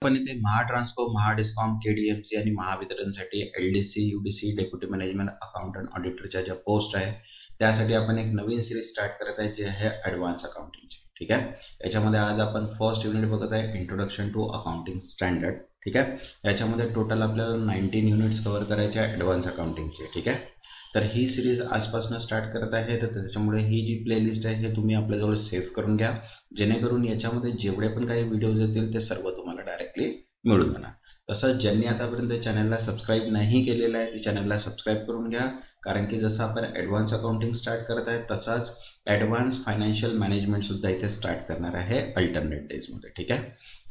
पण इथे महाट्रान्सको, महाडिस्कॉम, केडीएमसी आणि महावितरणसाठी LDC, UDC, deputy management accountant ऑडिटरच्या ज्या पोस्ट आहे त्यासाठी आपण एक नवीन सिरीज स्टार्ट करत आहे, जी आहे ॲडव्हान्स अकाउंटिंगची. ठीक आहे. याच्यामध्ये आज आपण फर्स्ट युनिट बघत आहे, इंट्रोडक्शन टू अकाउंटिंग स्टँडर्ड. ठीक आहे. याच्यामध्ये टोटल आपल्याला 19 युनिट्स कव्हर करायचे आहे ॲडव्हान्स अकाउंटिंगचे. ठीक आहे. तर ही सिरीज आजपासून स्टार्ट करत आहे, तर त्याच्यामुळे ही जी प्लेलिस्ट आहे हे तुम्ही आपल्याजवळ सेव्ह करून घ्या, जेणेकरून याच्यामध्ये जेवढे पण काही व्हिडिओज येतील ते सर्व तुम्हाला डायरेक्टली मिळून जाणार. तसंच ज्यांनी आतापर्यंत चॅनलला सबस्क्राईब नाही केलेलं आहे ते चॅनलला सबस्क्राईब करून घ्या, कारण की जसं आपण ॲडव्हान्स अकाउंटिंग स्टार्ट करत आहे तसाच ॲडव्हान्स फायनान्शियल मॅनेजमेंटसुद्धा इथे स्टार्ट करणार आहे अल्टरनेट डेजमध्ये. ठीक आहे.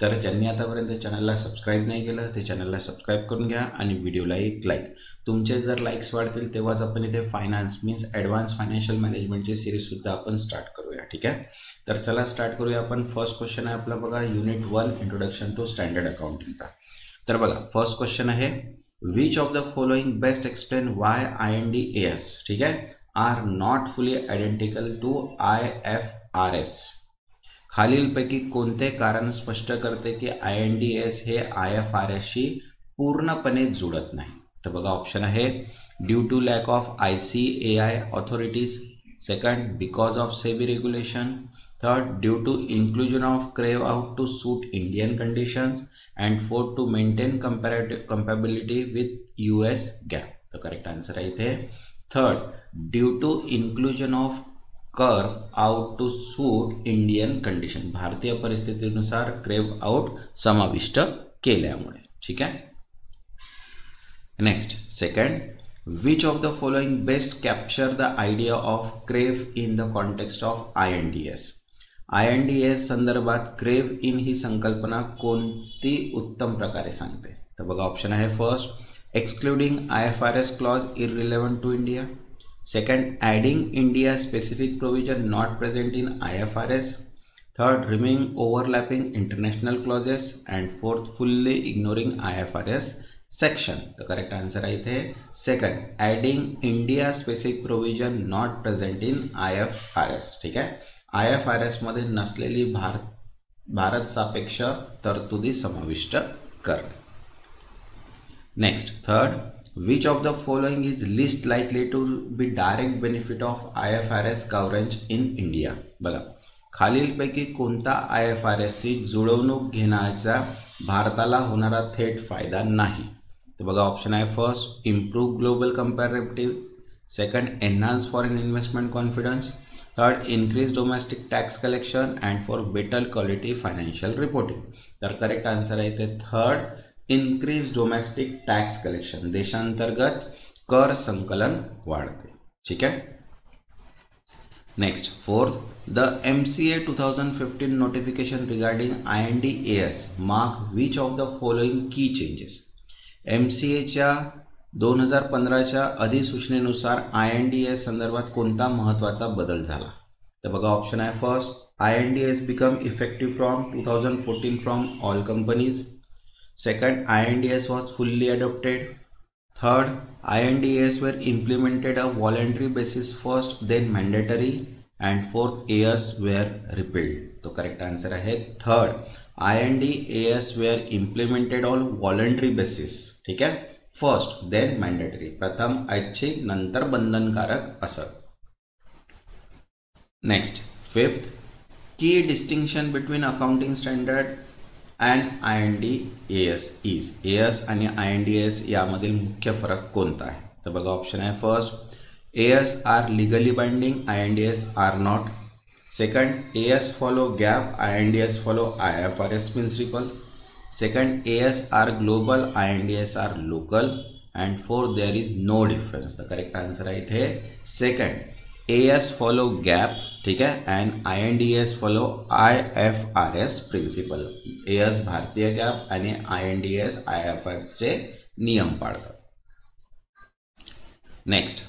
तर ज्यांनी आतापर्यंत चॅनलला सबस्क्राईब नाही केलं ते चॅनलला सबस्क्राईब करून घ्या आणि व्हिडिओला एक लाईक. तुमचे जर लाईक्स वाढतील तेव्हाच आपण इथे फायनान्स मीन्स ॲडव्हान्स फायनान्शियल मॅनेजमेंटची सिरीजसुद्धा आपण स्टार्ट करूया. ठीक आहे. तर चला स्टार्ट करूया आपण. फर्स्ट क्वेश्चन आहे आपला बघा, युनिट 1 इंट्रोडक्शन टू स्टँडर्ड अकाउंटिंगचा. तर बघा फर्स्ट क्वेश्चन आहे, which of the following best explain Y IND-AS ठीक आहे आर नॉट फुली आयडेंटिकल टू IFRS. खालीलपैकी कोणते कारण स्पष्ट करते की IND-AS हे IFRS शी पूर्णपणे जुळत नाही. तर बघा ऑप्शन आहे, due to lack of ICAI authorities, second because of SEBI regulation, third due to inclusion of crave out to suit Indian conditions, and fourth to maintain compatibility with US GAAP. The correct answer आहे इथे third, due to inclusion of curve out to suit Indian condition. भारतीय परिस्थितीनुसार crave out समाविष्ट केल्यामुळे. ठीक आहे. Next second, which of the following best capture the idea of crave in the context of IND-AS. IND-AS संदर्भात क्रेव in ही संकल्पना कोणती उत्तम प्रकारे सांगते. तर बघा ऑप्शन आहे, first, excluding IFRS clause irrelevant to India, second, adding India specific provision not present in IFRS, third, removing overlapping international clauses, and fourth, fully ignoring IFRS section. तर करेक्ट आन्सर आहे इथे second, adding India specific provision not present in IFRS. ठीक आहे. IFRS मध्ये नसलेली भारत सापेक्ष तरतुदी समाविष्ट करणे. Next third, which of the following is list likely to be direct benefit of IFRS coverage in India. बघा खालीलपैकी कोणता IFRS ची जुळवणूक घेण्याचा भारताला होणारा थेट फायदा नाही. तर बघा ऑप्शन आहे, first, improve global comparative, second, enhance foreign investment confidence, third, increase domestic tax collection, and for better quality financial reporting. तर करेक्ट आन्सर आहे इथे third, increase domestic tax collection. देशांतर्गत कर संकलन वाढते. ठीक आहे. Next fourth, the MCA 2015 notification regarding IND-AS mark which of the following की चेंजेस. MCAच्या 2015च्या अधिसूचनेनुसार IND-AS संदर्भात कोणता महत्त्वाचा बदल झाला. तर बघा ऑप्शन आहे, first, IND-AS become effective from 2014 from all companies, second, IND-AS was fully adopted, third, IND-AS were implemented a voluntary basis first then mandatory, and fourth, AS were repealed. तो correct answer आहे third, IND-AS were implemented on voluntary basis. ठीक आहे. First then mandatory, प्रथम ऐच्छिक नंतर बंधनकारक असं. Next fifth, की distinction between accounting standard and IND-AS is. AS आणि IND-AS यामधील मुख्य फरक कोणता आहे. तर बघा ऑप्शन आहे, first, AS are legally binding, IND-AS are not, second, AS follow GAAP, IND-AS follow IFRS principle, second, AS are global, IND-AS are local, and fourth, there is no difference. The correct answer आहे इथे second, AS follow GAAP, ठीक आहे, and IND-AS follow IFRS principle. AS भारतीय gap आणि IND-AS IFRS चे नियम पाळतात. Next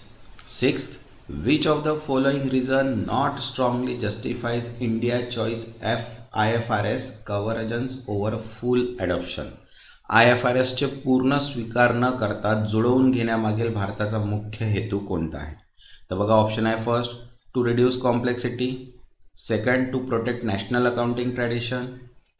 sixth, which of the following reason not strongly justifies India choice IFRS convergence over full adoption. IFRS चे पूर्ण स्वीकार न करता जुळवून घेण्यामागील भारताचा मुख्य हेतू कोणता आहे. तर बघा ऑप्शन आहे, first, to reduce complexity, second, to protect national accounting tradition,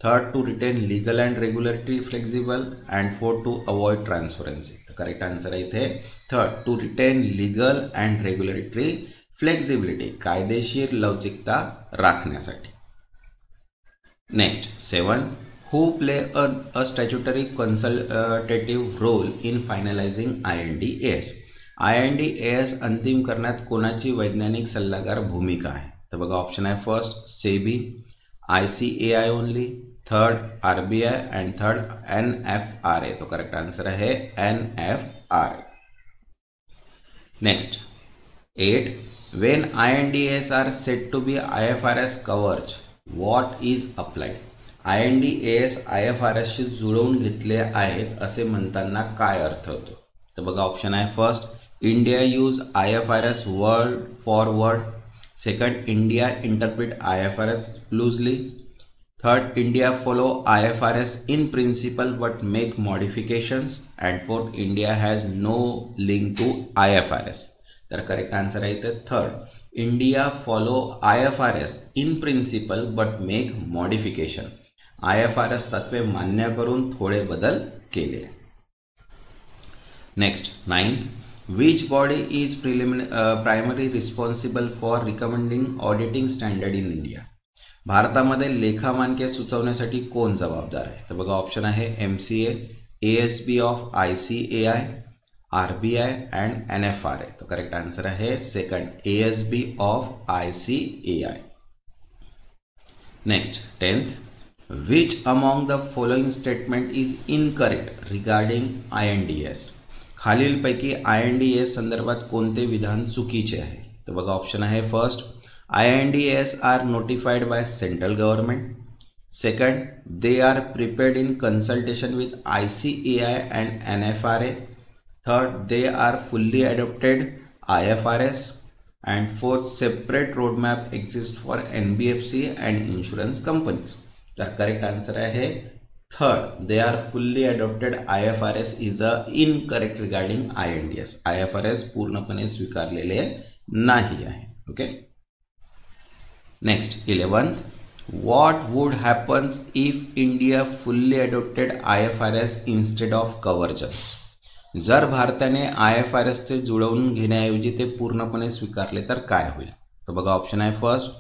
third to retain legal and regulatory flexible, and fourth to avoid transparency. तर करेक्ट आन्सर आहे इथे third, to retain legal and regulatory flexibility, कायदेशीर लवचिकता राखण्यासाठी. Next 7, who play a statutory consultative role in finalizing IND-AS. IND-AS अंतिम करण्यात कोणाची वैज्ञानिक सल्लागार भूमिका आहे? तर बघा ऑप्शन आहे first SEBI, ICAI only, third RBI and third NFRA. तो करेक्ट आन्सर आहे NFRA. Next 8, when IND-AS are said to be IFRS coverage, what is applied? IND-AS IFRS शी जुळवून घेतले आहेत असे म्हणताना काय अर्थ होतो? तर बघा ऑप्शन आहे first, India use IFRS word for word, second India interpret IFRS loosely, third India follow IFRS in principle but make modifications, and fourth India has no link to IFRS. तर करेक्ट आन्सर आहे इथे third, India follow IFRS in principle but make modification. IFRS तत्वे मान्य करून थोडे बदल केले. Next 9, which body is primary responsible for recommending auditing standard in India. भारतामध्ये लेखा मानके सुचवण्यासाठी कोण जबाबदार आहे? तर बघा ऑप्शन आहे MCA, ASB of ICAI, RBI and NFRA. तो करेक्ट आन्सर आहे second, ASB of ICAI. Next 10th, which among the following statement is incorrect regarding IND-AS. खालीलपैकी IND-AS संदर्भात कोणते विधान चुकीचे आहे? तर बघा ऑप्शन आहे first, IND-AS are notified by central government, second they are prepared in consultation with ICAI and NFRA, third they are fully adopted IFRS, and fourth separate roadmap exists for NBFC and insurance companies. तर correct answer आहे third, they are fully adopted IFRS is a incorrect regarding IND-AS. IFRS पूर्णपणे स्वीकारलेले नाही आहे. Okay. Next 11th, what would happens if India fully adopted IFRS instead of convergence. जर भारताने IFRS चे जुळवून घेण्याऐवजी ते पूर्णपणे स्वीकारले तर काय होईल? तर बघा ऑप्शन आहे first,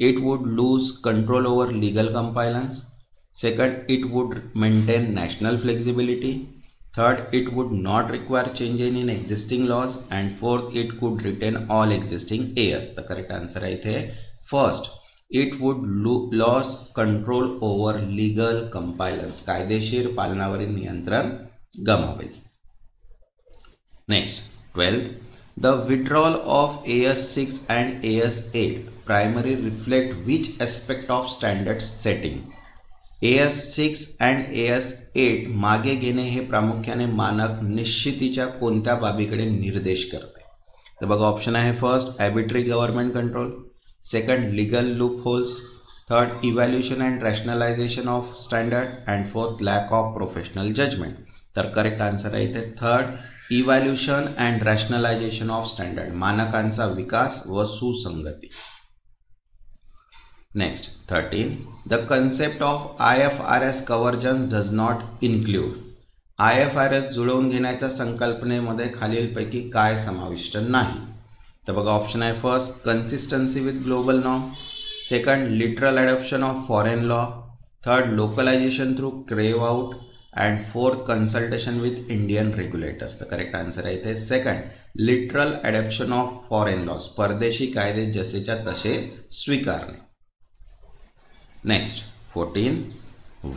it would lose control over legal compliance, second it would maintain national flexibility, third it would not require change in existing laws, and fourth it could retain all existing AS. The correct answer आहे इथे first, it would lose control over legal compliance, कायदेशीर पालनावरील नियंत्रण गमावेल. Next 12th, the withdrawal of AS6 and AS8 primarily reflect which aspect of standard setting. AS6 and AS8 मागे घेणे हे प्रामुख्याने मानक निश्चितीच्या कोणत्या बाबीकडे निर्देश करते? तर बघा ऑप्शन आहे first, arbitrary government control, second legal loop holes, third evaluation and rationalisation of standard, and fourth lack of professional judgement. तर करेक्ट आन्सर आहे इथे third, evaluation and rationalisation of standard, मानकांचा विकास व सुसंगती. Next 13, the concept of IFRS convergence does not include. IFRS जुळवून घेण्याच्या संकल्पनेमध्ये खालीलपैकी काय समाविष्ट नाही? तर बघा ऑप्शन आहे first, consistency with global norm, second literal adoption of foreign law, third localisation through carve out, and fourth consultation with Indian regulators. तर करेक्ट आन्सर आहे इथे second, literal adoption of foreign laws, परदेशी कायदे जसेच्या तसे स्वीकारणे. Next 14,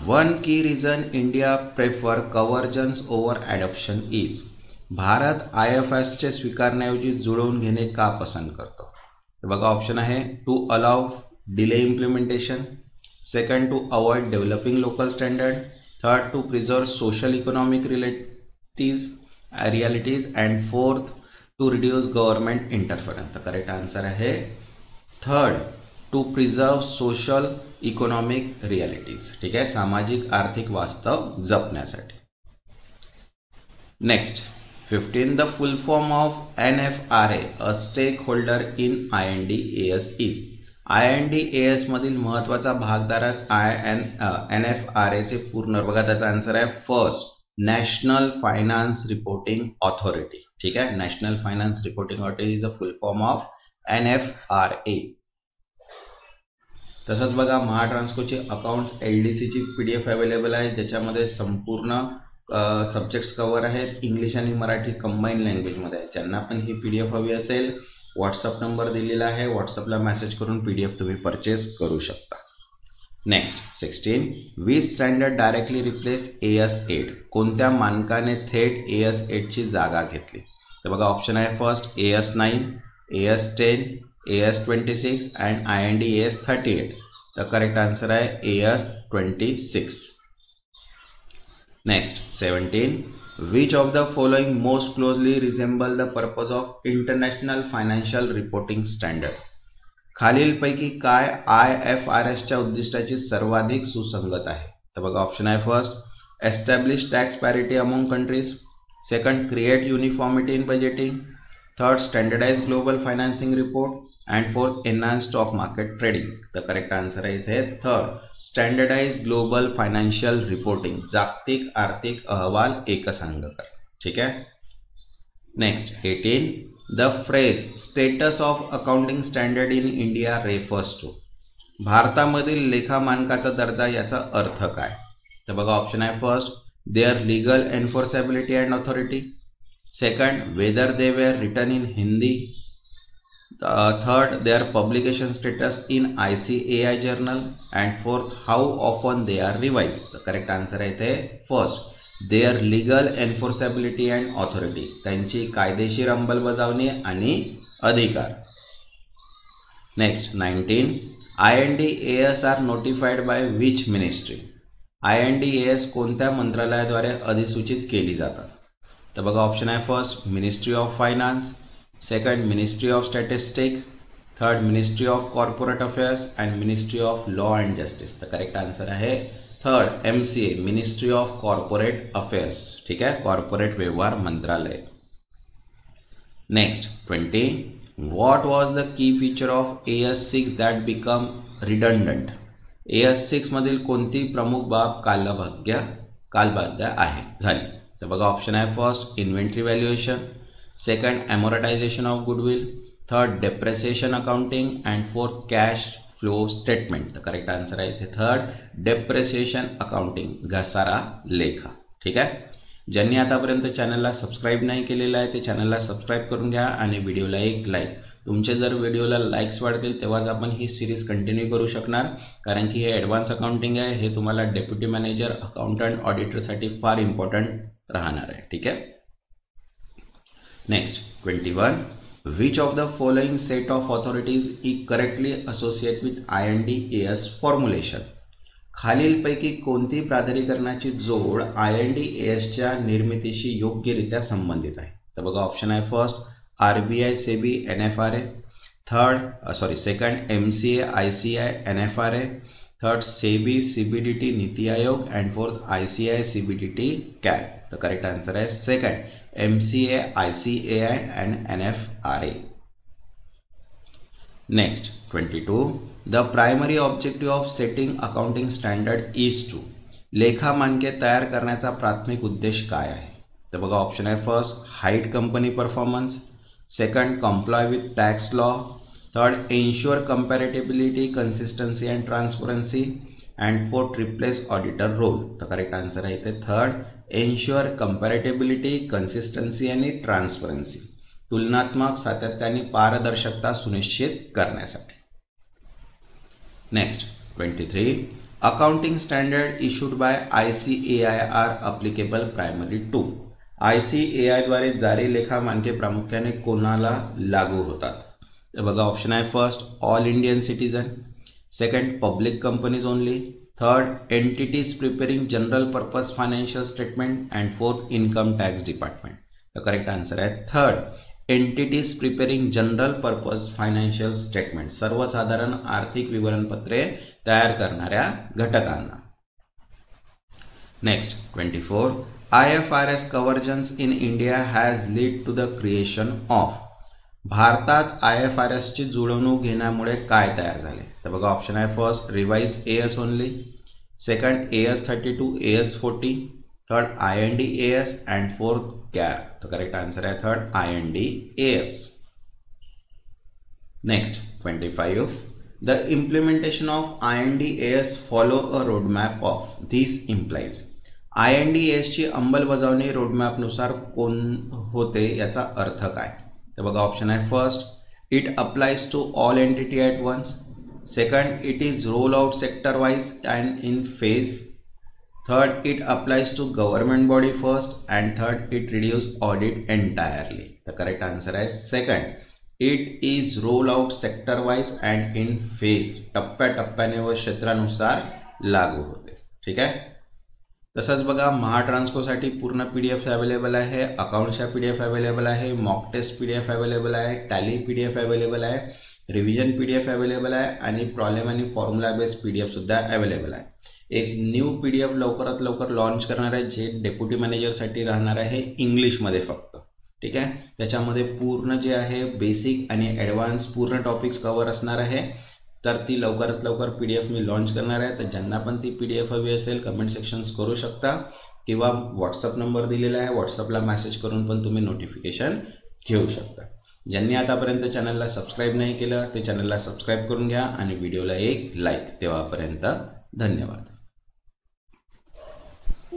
one की reason India prefer convergence over adoption is. Bharat IFRS चे स्वीकारण्याऐवजी जुळवून घेणे का पसंत करतो? तर बघा ऑप्शन आहे to allow delay implementation, second to avoid developing local standard, third to preserve social economic realities, and fourth to reduce government interference. तर करेक्ट आन्सर आहे third, to preserve social economic realities. ठीक आहे, सामाजिक आर्थिक वास्तव जपण्यासाठी. Next 15, the full form of NFRA, a stakeholder in IND-AS is. INDAS मधील महत्वाचा भागधारक NFRA चे पूर्ण बघा त्याचा आन्सर आहे first national finance reporting authority. ठीक आहे, national finance reporting authority is the full form of NFRA. तसंच बघा महाट्रान्सकोची अकाउंट्स LDC ची PDF अवेलेबल आहे ज्याच्यामध्ये संपूर्ण सब्जेक्ट्स कव्हर आहेत. इंग्लिश आणि मराठी कंबाईन लँग्वेजमध्ये आहे. ज्यांना पण ही PDF हवी असेल व्हॉट्सअप नंबर दिलेला आहे, व्हॉट्सअपला मेसेज करून PDF तुम्ही परचेस करू शकता. Next 16 which standard directly replace AS8. कोणत्या मानकाने थेट AS8 ची जागा घेतली? तर बघा ऑप्शन आहे first AS9, AS10, AS26 and IND-AS38. तर करेक्ट आन्सर आहे AS26. Next 17 which of the following most closely resemble the purpose of International Financial Reporting Standard. खालीलपैकी काय IFRS च्या उद्दिष्टाची सर्वाधिक सुसंगत आहे? तर बघा ऑप्शन आहे first establish tax parity among countries, second create uniformity in budgeting, third standardise global financing report and fourth enhance stock market trading. तर करेक्ट आन्सर आहे इथे third standardise global financial reporting, जागतिक आर्थिक अहवाल एकसंघ कर. ठीक आहे. Next 18 the phrase status of accounting standard in India refers to. भारतामधील लेखा मानकाचा दर्जा याचा अर्थ काय? तर बघा ऑप्शन आहे first their legal enforceability and authority, second whether they were written in Hindi, third their publication status in ICAI journal, and fourth how often they are revised. The correct answer आहे इथे first their legal enforceability and authority, त्यांची कायदेशीर अंमलबजावणी आणि अधिकार. Next 19 IND-AS are notified by which ministry. IND-AS कोणत्या मंत्रालयाद्वारे अधिसूचित केली जातात? तर बघा ऑप्शन आहे first ministry of finance, second ministry of statistic, third ministry of corporate affairs and ministry of law and justice. तर करेक्ट आन्सर आहे third MCA ministry of corporate affairs. ठीक आहे, कॉर्पोरेट व्यवहार मंत्रालय. Next 20 what was the key feature of AS6 that become redundant. AS6 मधील कोणती प्रमुख बाब कालबाह्य आहे झाली? तर बघा ऑप्शन आहे first inventory valuation, second amortization of goodwill, third depreciation accounting and fourth cash flow statement. तर करेक्ट आन्सर आहे इथे थर्ड डेप्रिसिएशन अकाउंटिंग, घसारा लेखा. ठीक आहे. ज्यांनी आतापर्यंत चॅनलला सबस्क्राईब नाही केलेलं आहे ते चॅनलला सबस्क्राईब करून घ्या आणि व्हिडिओला एक लाईक. तुमचे जर व्हिडिओला लाईक्स वाढतील तेव्हाच आपण ही सिरीज कंटिन्यू करू शकणार, कारण की हे ॲडव्हान्स अकाउंटिंग आहे. हे तुम्हाला डेप्युटी मॅनेजर, अकाउंटंट, ऑडिटरसाठी फार इम्पॉर्टंट राहणार आहे. ठीक आहे. Next 21 which of the following set of authorities is correctly associated with IND-AS formulation. खालीलपैकी कोणती प्राधिकरणाची जोड IND-AS च्या निर्मितीशी योग्यरित्या संबंधित आहे? तर बघा ऑप्शन आहे first RBI SEBI NFRA, second MCA ICAI NFRA, third SEBI CBDT NITI Aayog and fourth ICAI CBDT CAT. तर करेक्ट आन्सर आहे second MCA ICAI and NFRA. Next 22 the primary objective of setting accounting standard is to. लेखा मानके तयार करण्याचा प्राथमिक उद्देश काय आहे? तर बघा ऑप्शन आहे first hide company performance, second comply with tax law, third ensure comparability, consistency and transparency and fourth replace auditor role. तर करेक्ट आन्सर आहे इथे थर्ड एन्श्योर कंपॅरेटिबिलिटी, कन्सिस्टन्सी आणि ट्रान्सपरन्सी, तुलनात्मक सातत्य आणि पारदर्शकता सुनिश्चित करण्यासाठी. Next 23 accounting standard issued by ICAI are applicable primary to. ICAI द्वारे जारी लेखा मानके प्रामुख्याने कोणाला लागू होतात? तर बघा ऑप्शन आहे first all Indian citizen, second public companies only, third entities preparing general purpose financial statement and fourth income tax department. तर करेक्ट आन्सर आहे third entities preparing general purpose financial statement, सर्वसाधारण आर्थिक विवरणपत्रे तयार करणाऱ्या घटकांना. Next 24 IFRS convergence in India has lead to the creation of. भारतात IFRS ची जुळवणूक घेण्यामुळे काय तयार झाले? तर बघा ऑप्शन आहे first revise AS only, second AS32 AS40, third IND AS and fourth gap. तर करेक्ट आन्सर आहे third IND AS. Next 25. The implementation of IND AS follow a roadmap of these implies. IND AS ची अंमलबजावणी roadmap नुसार कोण होते याचा अर्थ काय? तर बघा ऑप्शन आहे first it applies to all entity at once, second it is roll out sector wise and in phase, third it applies to government body first and third it reduce audit entirely. तर correct answer आहे second it is roll out sector wise and in phase. टप्प्याटप्प्याने व क्षेत्रानुसार लागू होते. ठीक आहे. तसंच बघा महाट्रान्सकोसाठी पूर्ण PDF अवेलेबल आहे, अकाउंट्सच्या PDF अवेलेबल आहे, मॉक टेस्ट PDF अवेलेबल आहे, टॅली PDF अवेलेबल आहे, रिव्हिजन PDF अवेलेबल आहे आणि प्रॉब्लेम आणि फॉर्म्युला बेस्ड PDF सुद्धा अवेलेबल आहे. एक न्यू PDF लवकरात लवकर लॉन्च करणार आहे जे डेप्युटी मॅनेजरसाठी राहणार आहे इंग्लिशमध्ये फक्त. ठीक आहे. त्याच्यामध्ये पूर्ण जे आहे बेसिक आणि ॲडव्हान्स पूर्ण टॉपिक्स कव्हर असणार आहे. तर ती लवकरात लवकर PDF मी लॉन्च करणार आहे. तर ज्यांना पण ती PDF हवी असेल कमेंट सेक्शन्स करू शकता किंवा व्हॉट्सअप नंबर दिलेला आहे व्हॉट्सअपला मेसेज करून पण तुम्ही नोटिफिकेशन घेऊ शकता. ज्यांनी आतापर्यंत चॅनलला सबस्क्राईब नाही केलं ते चॅनलला सबस्क्राईब करून घ्या आणि व्हिडिओला एक लाईक. तेव्हापर्यंत धन्यवाद.